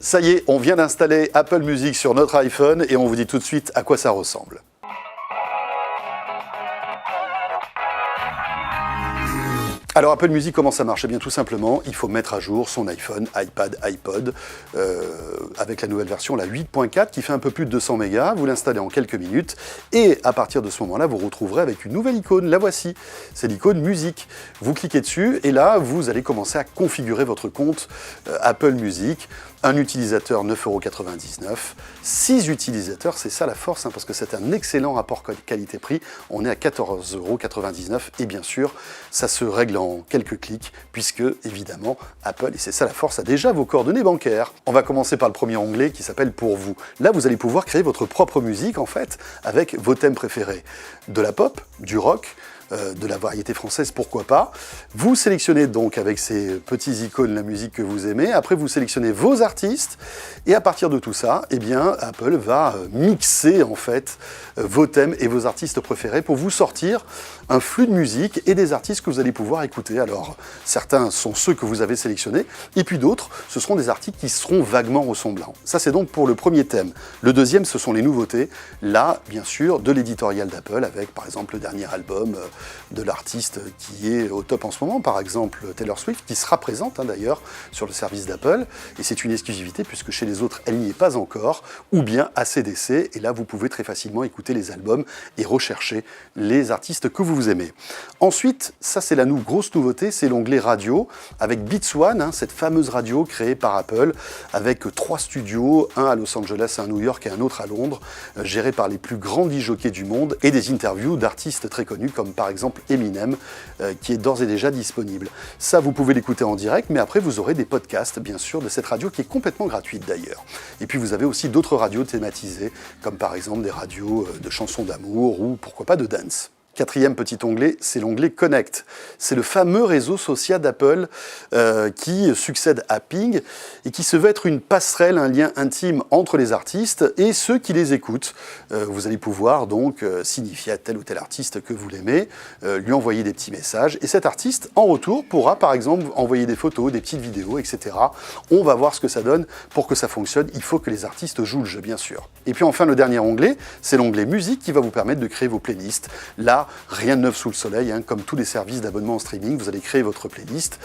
Ça y est, on vient d'installer Apple Music sur notre iPhone et on vous dit tout de suite à quoi ça ressemble. Alors Apple Music, comment ça marche? Eh bien tout simplement, il faut mettre à jour son iPhone, iPad, iPod, avec la nouvelle version, la 8.4, qui fait un peu plus de 200 mégas. Vous l'installez en quelques minutes et à partir de ce moment-là, vous retrouverez avec une nouvelle icône. La voici, c'est l'icône Musique. Vous cliquez dessus et là, vous allez commencer à configurer votre compte Apple Music. Un utilisateur, 9,99 €. 6 utilisateurs, c'est ça la force, parce que c'est un excellent rapport qualité-prix. On est à 14,99 € et bien sûr, ça se règle en quelques clics, puisque évidemment, Apple, et c'est ça la force, a déjà vos coordonnées bancaires. On va commencer par le premier onglet qui s'appelle Pour vous. Là, vous allez pouvoir créer votre propre musique, en fait, avec vos thèmes préférés. De la pop, du rock, de la variété française, pourquoi pas. Vous sélectionnez donc avec ces petits icônes la musique que vous aimez, après vous sélectionnez vos artistes, et à partir de tout ça, eh bien, Apple va mixer en fait vos thèmes et vos artistes préférés pour vous sortir un flux de musique et des artistes que vous allez pouvoir écouter. Alors, certains sont ceux que vous avez sélectionnés, et puis d'autres, ce seront des artistes qui seront vaguement ressemblants. Ça, c'est donc pour le premier thème. Le deuxième, ce sont les nouveautés. Là, bien sûr, de l'éditorial d'Apple, avec par exemple le dernier album de l'artiste qui est au top en ce moment, par exemple Taylor Swift, qui sera présente d'ailleurs sur le service d'Apple, et c'est une exclusivité puisque chez les autres, elle n'y est pas encore, ou bien ACDC, et là vous pouvez très facilement écouter les albums et rechercher les artistes que vous aimez. Ensuite, ça c'est la grosse nouveauté, c'est l'onglet radio, avec Beats One, cette fameuse radio créée par Apple, avec 3 studios, un à Los Angeles, un à New York et un autre à Londres, gérés par les plus grands disjockeys du monde, et des interviews d'artistes très connus, comme par exemple Eminem, qui est d'ores et déjà disponible. Ça, vous pouvez l'écouter en direct, mais après, vous aurez des podcasts, bien sûr, de cette radio qui est complètement gratuite d'ailleurs. Et puis, vous avez aussi d'autres radios thématisées, comme par exemple des radios de chansons d'amour ou pourquoi pas de dance. Quatrième petit onglet, c'est l'onglet Connect. C'est le fameux réseau social d'Apple qui succède à Ping et qui se veut être une passerelle, un lien intime entre les artistes et ceux qui les écoutent. Vous allez pouvoir donc signifier à tel ou tel artiste que vous l'aimez, lui envoyer des petits messages et cet artiste, en retour, pourra par exemple envoyer des photos, des petites vidéos, etc. On va voir ce que ça donne. Pour que ça fonctionne, il faut que les artistes jouent le jeu, bien sûr. Et puis enfin, le dernier onglet, c'est l'onglet Musique qui va vous permettre de créer vos playlists. Là, rien de neuf sous le soleil, comme tous les services d'abonnement en streaming, vous allez créer votre playlist,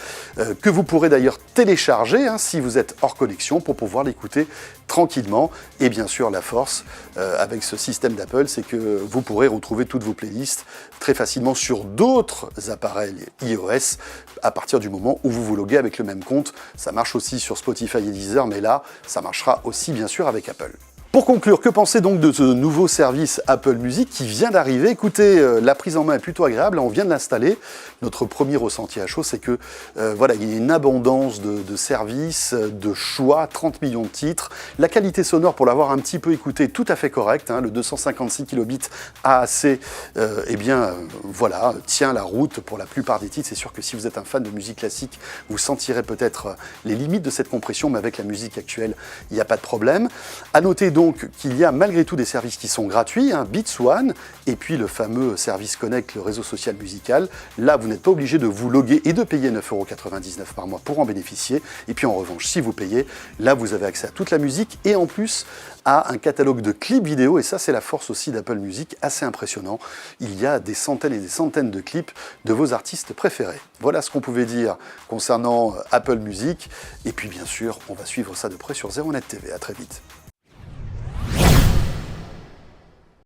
que vous pourrez d'ailleurs télécharger si vous êtes hors connexion pour pouvoir l'écouter tranquillement. Et bien sûr, la force avec ce système d'Apple, c'est que vous pourrez retrouver toutes vos playlists très facilement sur d'autres appareils iOS à partir du moment où vous vous loguez avec le même compte. Ça marche aussi sur Spotify et Deezer, mais là, ça marchera aussi bien sûr avec Apple. Pour conclure, que penser donc de ce nouveau service Apple Music qui vient d'arriver? Écoutez, la prise en main est plutôt agréable, on vient de l'installer. Notre premier ressenti à chaud, c'est que voilà, il y a une abondance de services, de choix, 30 millions de titres. La qualité sonore, pour l'avoir un petit peu écouté, tout à fait correcte, le 256 kilobits AAC, eh bien voilà, tient la route pour la plupart des titres. C'est sûr que si vous êtes un fan de musique classique, vous sentirez peut-être les limites de cette compression, mais avec la musique actuelle, il n'y a pas de problème. À noter donc qu'il y a malgré tout des services qui sont gratuits, Beats One, et puis le fameux service Connect, le réseau social musical. Là, vous n'êtes pas obligé de vous loguer et de payer 9,99 € par mois pour en bénéficier. Et puis en revanche, si vous payez, là, vous avez accès à toute la musique et en plus à un catalogue de clips vidéo. Et ça, c'est la force aussi d'Apple Music, assez impressionnant. Il y a des centaines et des centaines de clips de vos artistes préférés. Voilà ce qu'on pouvait dire concernant Apple Music. Et puis bien sûr, on va suivre ça de près sur ZeroNet TV. À très vite.